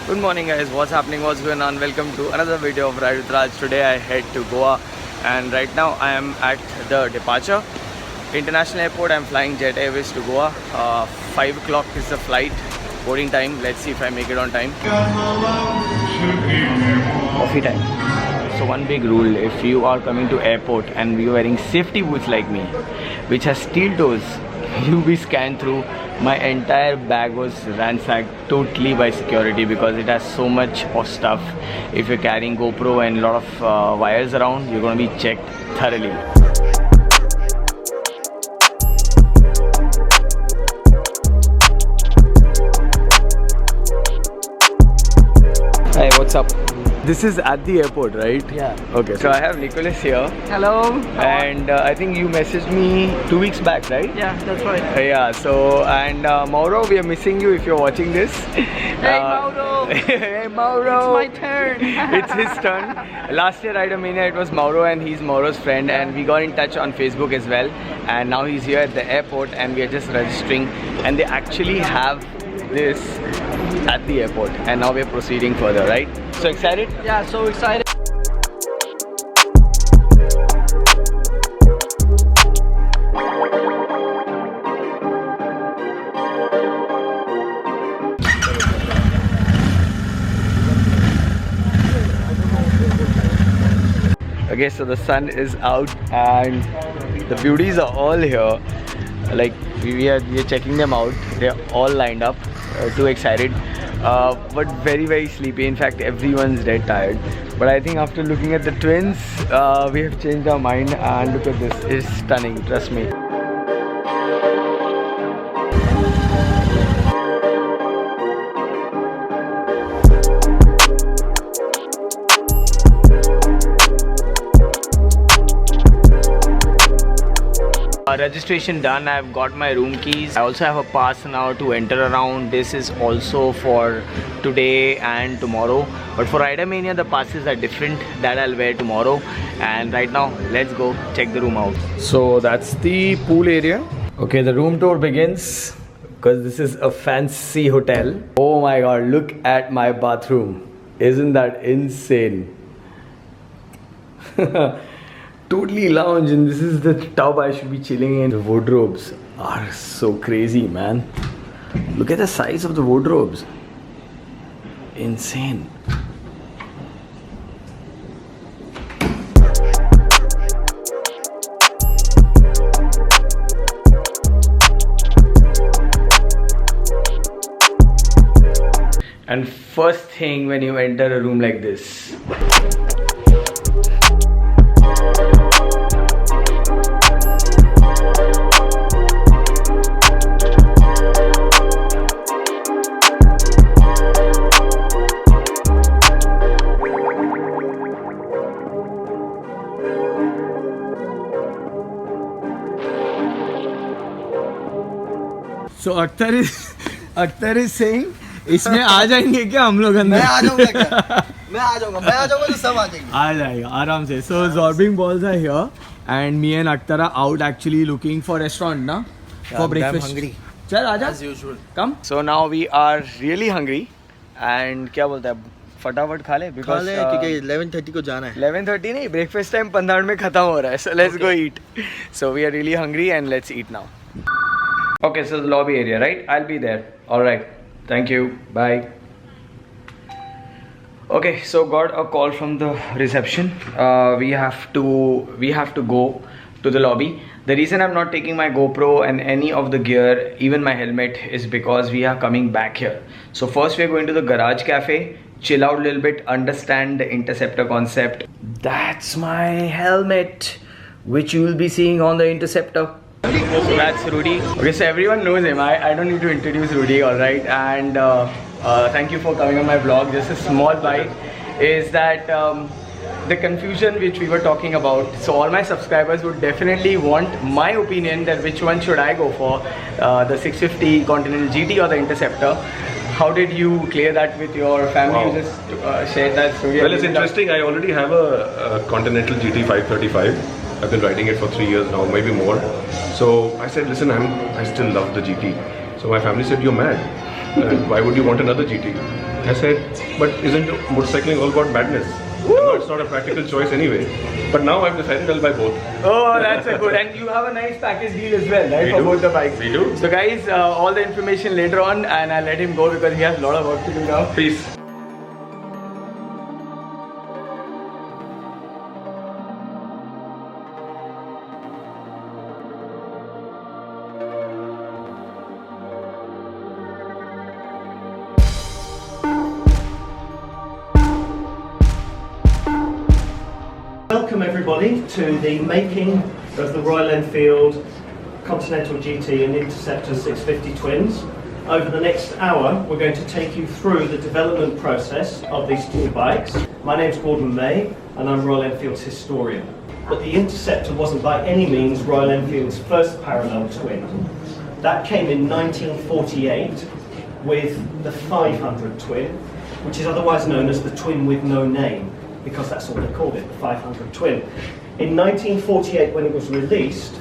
Good morning guys, what's happening, what's going on? Welcome to another video of Ride with Raj. Today I head to Goa and right now I am at the departure. International airport, I'm flying Jet Airways to Goa. 5 o'clock is the flight, boarding time. Let's see if I make it on time. Coffee time. So one big rule, if you are coming to airport and you're wearing safety boots like me, which has steel toes, you'll be scanned through. My entire bag was ransacked totally by security because it has so much of stuff. If you're carrying GoPro and a lot of wires around, you're going to be checked thoroughly. Hey, what's up? This is at the airport, right? Yeah. Okay, so I have Nicholas here. Hello. And I think you messaged me 2 weeks back, right? Yeah, that's right. Yeah, so, and Mauro, we are missing you if you're watching this. Hey Mauro! Hey Mauro! It's my turn! It's his turn. Last year Ridermania it was Mauro and he's Mauro's friend, and we got in touch on Facebook as well. And now he's here at the airport and we are just registering, and they actually have this at the airport, and now we're proceeding further, right? So excited? Yeah, so excited. Okay, so the sun is out and the beauties are all here. Like we are checking them out. They're all lined up. Too excited, but very sleepy. In fact, everyone's dead tired. But I think after looking at the twins, we have changed our mind, and look at this. It's stunning, trust me. Registration done. I've got my room keys. I also have a pass now to enter around. This is also for today and tomorrow, but for Ridermania the passes are different. That I'll wear tomorrow. And right now let's go check the room out. So that's the pool area. Okay, the room tour begins because this is a fancy hotel. Oh my god, look at my bathroom. Isn't that insane? Totally lounge, and this is the tub I should be chilling in. The wardrobes are so crazy, man. Look at the size of the wardrobes. Insane. And first thing when you enter a room like this, so Akhtar is saying इसमें आ जाएंगे क्या हम लोग अंदर? मैं आ जाऊंगा क्या? मैं आ जाऊंगा तो सब आ जाएंगे. आ जाएगा आराम से. So absorbing balls are here and me and Akhtar are out actually looking for restaurant na for breakfast. I'm hungry. चल आजा. As usual. Come. So now we are really hungry and क्या बोलते हैं, फटाफट खा ले because क्योंकि 11:30 को जाना है. 11:30 नहीं, breakfast time 15 में खत्म हो रहा है. So let's go eat. So we are really hungry and let's eat now. Okay, so the lobby area, right? I'll be there. All right. Thank you. Bye. Okay, so got a call from the reception. We have to go to the lobby. The reason I'm not taking my GoPro and any of the gear, even my helmet, is because we are coming back here. So first we're going to the garage cafe, chill out a little bit, understand the Interceptor concept. That's my helmet, which you will be seeing on the Interceptor. So that's Rudy. Okay, so everyone knows him. I don't need to introduce Rudy, alright? And thank you for coming on my vlog. Just a small bite is that the confusion which we were talking about. So all my subscribers would definitely want my opinion that which one should I go for, the 650 Continental GT or the Interceptor. How did you clear that with your family? Wow. You just shared that story. Well, it's interesting. I already have a Continental GT 535. I've been riding it for 3 years now, maybe more. So I said, listen, I still love the GT. So my family said, you're mad. Why would you want another GT? I said, but isn't motorcycling all about madness? No, it's not a practical choice anyway. But now I've decided I'll buy both. Oh, that's a good. And you have a nice package deal as well, right? We For do. both the bikes. We do. So guys, all the information later on, and I'll let him go because he has a lot of work to do now. Peace. Welcome everybody to the making of the Royal Enfield Continental GT and Interceptor 650 twins. Over the next hour we're going to take you through the development process of these two bikes. My name's Gordon May and I'm Royal Enfield's historian. But the Interceptor wasn't by any means Royal Enfield's first parallel twin. That came in 1948 with the 500 twin, which is otherwise known as the twin with no name, because that's what they called it, the 500 twin. In 1948, when it was released,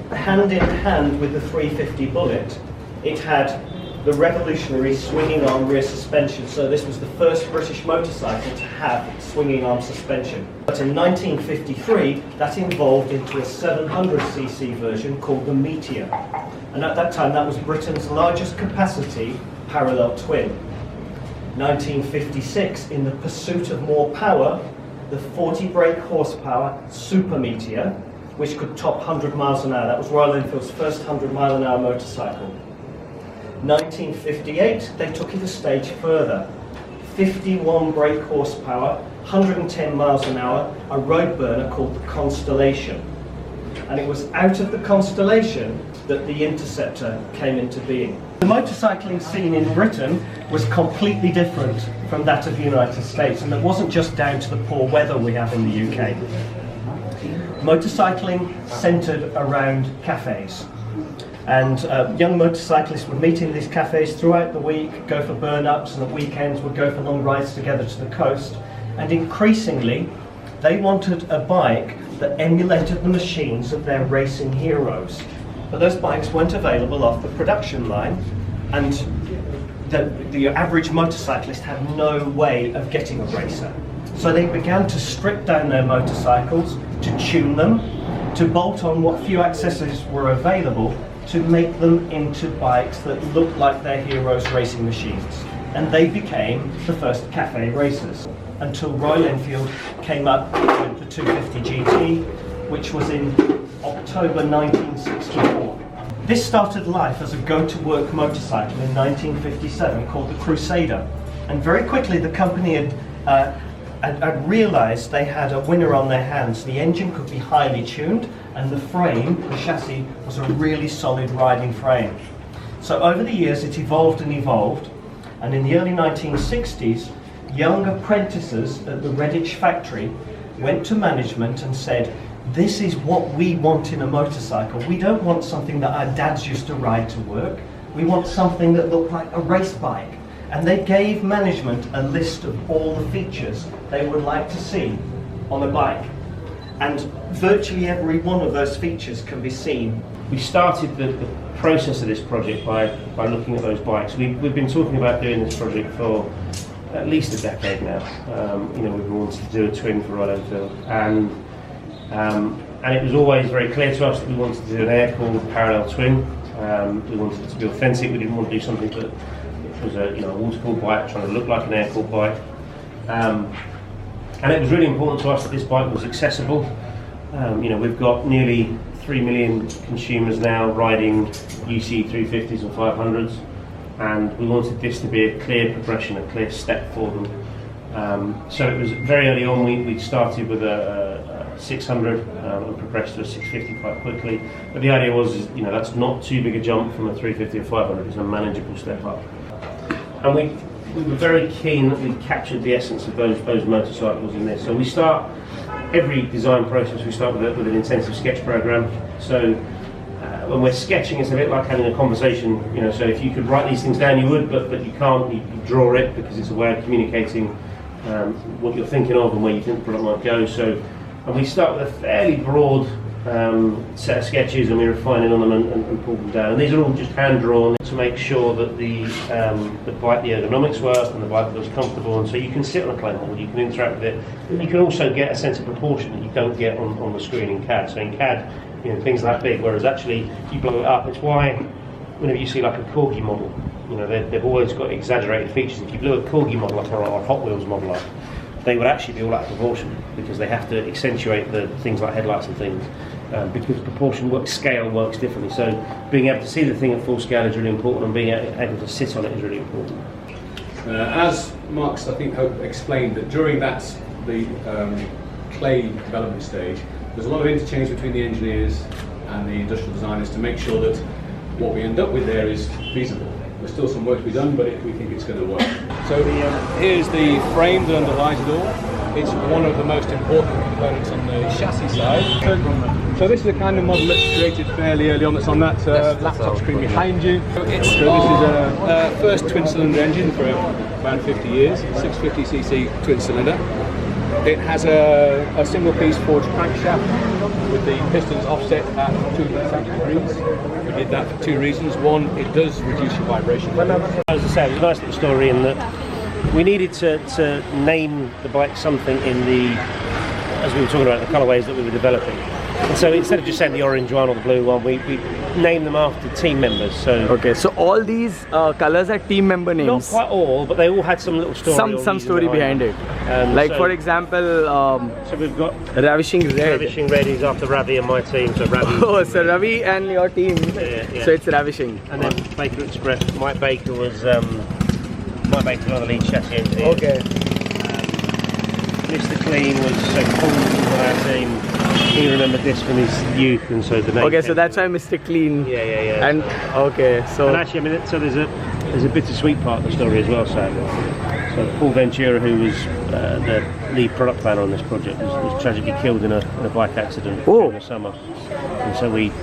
hand in hand with the 350 Bullet, it had the revolutionary swinging arm rear suspension. So this was the first British motorcycle to have swinging arm suspension. But in 1953, that evolved into a 700cc version called the Meteor. And at that time, that was Britain's largest capacity parallel twin. 1956, in the pursuit of more power, the 40 brake horsepower Super Meteor, which could top 100 miles an hour. That was Royal Enfield's first 100 mile an hour motorcycle. 1958, they took it a stage further. 51 brake horsepower, 110 miles an hour, a road burner called the Constellation. And it was out of the Constellation that the Interceptor came into being. The motorcycling scene in Britain was completely different from that of the United States, and it wasn't just down to the poor weather we have in the UK. Motorcycling centred around cafes, and young motorcyclists would meet in these cafes throughout the week, go for burn-ups, and at weekends would go for long rides together to the coast. And increasingly, they wanted a bike that emulated the machines of their racing heroes. But those bikes weren't available off the production line, and the average motorcyclist had no way of getting a racer. So they began to strip down their motorcycles, to tune them, to bolt on what few accessories were available, to make them into bikes that looked like their heroes' racing machines. And they became the first cafe racers, until Royal Enfield came up with the 250 GT, which was in October 1964. This started life as a go-to-work motorcycle in 1957 called the Crusader, and very quickly the company had realised they had a winner on their hands. The engine could be highly tuned, and the frame, the chassis, was a really solid riding frame. So over the years it evolved and evolved, and in the early 1960s, young apprentices at the Redditch factory went to management and said, "This is what we want in a motorcycle. We don't want something that our dads used to ride to work. We want something that looked like a race bike." And they gave management a list of all the features they would like to see on a bike. And virtually every one of those features can be seen. We started the process of this project by looking at those bikes. We've been talking about doing this project for at least a decade now. We've wanted to do a twin for Royal Enfield, and it was always very clear to us that we wanted to do an air-cooled parallel twin. We wanted it to be authentic. We didn't want to do something that was a water-cooled bike trying to look like an air-cooled bike. And it was really important to us that this bike was accessible. We've got nearly 3 million consumers now riding UC 350s and 500s, and we wanted this to be a clear progression, a clear step for them. So it was very early on, we started with a 600 and progressed to a 650 quite quickly. But the idea was, that's not too big a jump from a 350 or 500, it's a manageable step up. And we were very keen that we captured the essence of those motorcycles in this. So we start every design process. We start with an intensive sketch program. So when we're sketching, it's a bit like having a conversation. So if you could write these things down, you would, but you can't. You draw it because it's a way of communicating what you're thinking of and where you think the product might go. And we start with a fairly broad set of sketches, and we refine it on them and pull them down. And these are all just hand drawn to make sure that the bike, the ergonomics work, and the bike feels comfortable. And so you can sit on a clay model, you can interact with it, and you can also get a sense of proportion that you don't get on the screen in CAD. So in CAD, you know, things that big, whereas actually you blow it up. It's why whenever you see like a Corgi model, you know, they've always got exaggerated features. If you blew a Corgi model up or a Hot Wheels model up, they would actually be all out of proportion because they have to accentuate the things like headlights and things, because proportion works, scale works differently. So being able to see the thing at full scale is really important, and being able to sit on it is really important. As Mark's, I think, explained, that during the clay development stage, there's a lot of interchange between the engineers and the industrial designers to make sure that what we end up with there is feasible. There's still some work to be done, but we think it's going to work. So here's the frame that underlies it all. It's one of the most important components on the chassis side. So this is the kind of model that's created fairly early on, that's on that laptop screen behind you. So this is a first twin-cylinder engine for around 50 years, 650cc twin-cylinder. It has a single-piece forged crankshaft with the pistons offset at 270 degrees. We did that for two reasons. One, it does reduce your vibration. As I say, it was a nice little story in that we needed to name the bike something in the, as we were talking about, the colourways that we were developing. And so instead of just saying the orange one or the blue one, we named them after team members. So okay, so all these colours are team member names. Not quite all, but they all had some little story. Some story behind it. Like so, for example, so we've got Ravishing Red. Ravishing Red is after Ravi and my team. So Ravi. Oh, so Ravi and your team. Yeah. So it's Ravishing. And then Baker Express. Mike Baker was one of the lead chassis engineers. Okay. Mr. Clean was Paul on our team. He remembered this from his youth, and so the name. Okay, so that's why Mr. Clean. Yeah. And okay, so. And actually, I mean, so there's a bittersweet part of the story as well, Sam. So Paul Ventura, who was the lead product planner on this project, was tragically killed in a bike accident during the summer. And so we've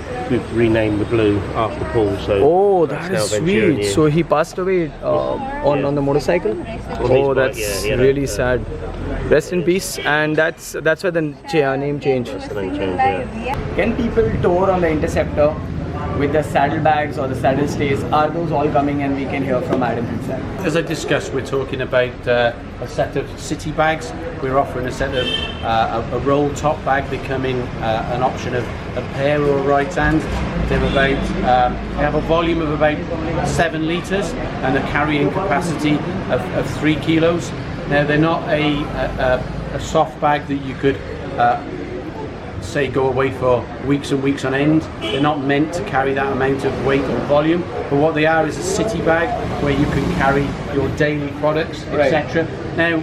renamed the blue after Paul. So that is sweet. So he passed away on the motorcycle. That's really sad. Rest in peace. And that's why the name changed. That's the name change, yeah. Can people tour on the Interceptor with the saddlebags or the saddle stays? Are those all coming, and we can hear from Adam himself? As I discussed, we're talking about a set of city bags. We're offering a set of a roll top bag. They come in an option of a pair or a right hand. They have a volume of about 7 litres and a carrying capacity of 3 kilos. Now they're not a soft bag that you could say go away for weeks and weeks on end. They're not meant to carry that amount of weight or volume, but what they are is a city bag where you can carry your daily products, etc. Now,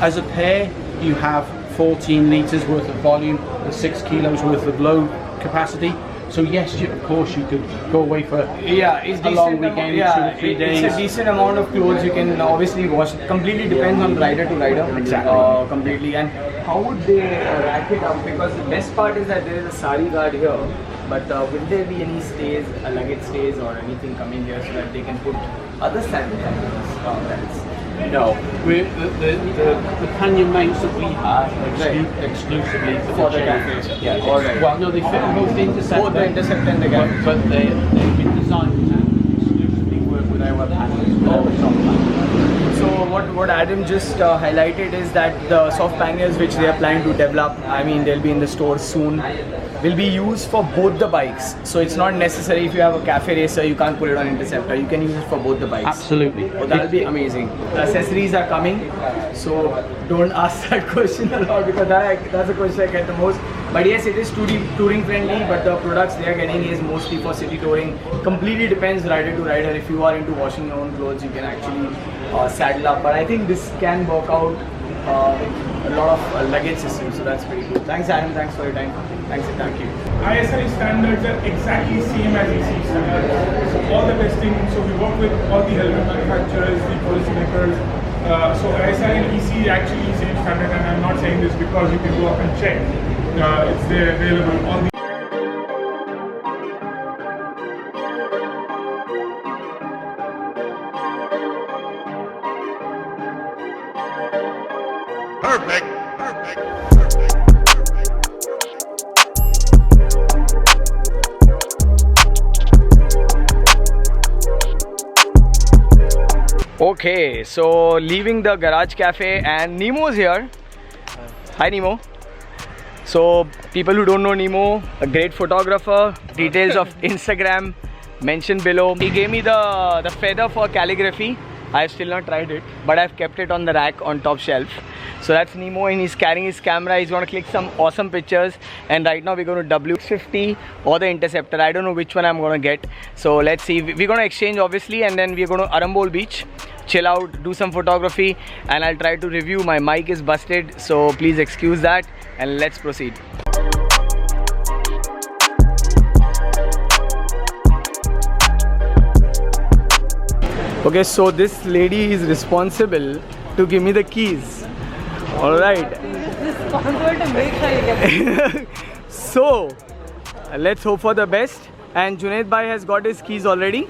as a pair, you have 14 litres worth of volume and 6 kilos worth of load capacity. So yes, of course you could go away for it's a long weekend, 2 or 3 days. It's a decent amount of clothes you can obviously wash. Completely depends on rider to rider. Exactly. Completely. And how would they rack it up? Because the best part is that there is a sari guard here. But will there be any stays, luggage stays or anything coming here so that they can put other saddle belts? No, the pannier mounts that we have are exclusively for the cafes. Yeah. Alright. Well, no, they fit both the Interceptor. Both the Interceptor and the Gap. But they've been designed to exclusively work with our panniers, our soft panniers. So what Adam just highlighted is that the soft panniers which they are planning to develop, I mean they'll be in the store soon, will be used for both the bikes. So it's not necessary if you have a cafe racer, you can't put it on Interceptor. You can use it for both the bikes. Absolutely. Oh, that'll be amazing. Accessories are coming, so don't ask that question a lot because that's a question I get the most. But yes, it is touring friendly, but the products they are getting is mostly for city touring. Completely depends rider to rider. If you are into washing your own clothes, you can actually saddle up. But I think this can work out a lot of luggage systems, so that's pretty cool. Thanks Adam, thanks for your time. Thank you. ISI standards are exactly same as EC standards. So all the testing, so we work with all the helmet manufacturers, the policymakers. So ISI and EC actually same standard, and I'm not saying this because you can go up and check. It's there available on the Perfect. Okay, so leaving the garage cafe and Nemo's here. Hi Nemo. So people who don't know Nemo, a great photographer. Details of Instagram mentioned below. He gave me the feather for calligraphy. I have still not tried it, but I've kept it on the rack on top shelf. So that's Nemo, and he's carrying his camera. He's going to click some awesome pictures. And right now we're going to W50 or the Interceptor. I don't know which one I'm going to get. So let's see. We're going to exchange obviously, and then we're going to Arambol Beach, chill out, do some photography, and I'll try to review. My mic is busted, so please excuse that, and let's proceed. Okay, so this lady is responsible to give me the keys. All right. Responsible to make sure you get it. So let's hope for the best. And Junaid bhai has got his keys already.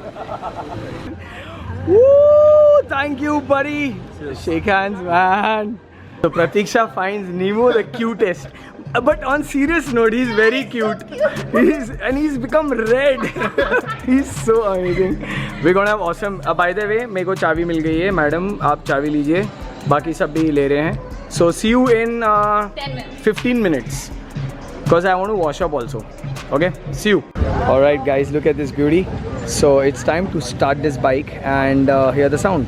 Woo! Thank you, buddy. Shake hands, man. So Pratiksha finds Nemo the cutest. But on serious note, he's very cute. He's become red. He's so amazing. We're gonna have awesome. By the way, मेरे को चाबी मिल गई है, madam. आप चाबी लीजिए. बाकी सब भी ले रहे हैं. So see you in 10 minutes. 15 minutes. Because I want to wash up also. Okay, see you. Alright guys, look at this beauty. So it's time to start this bike and hear the sound.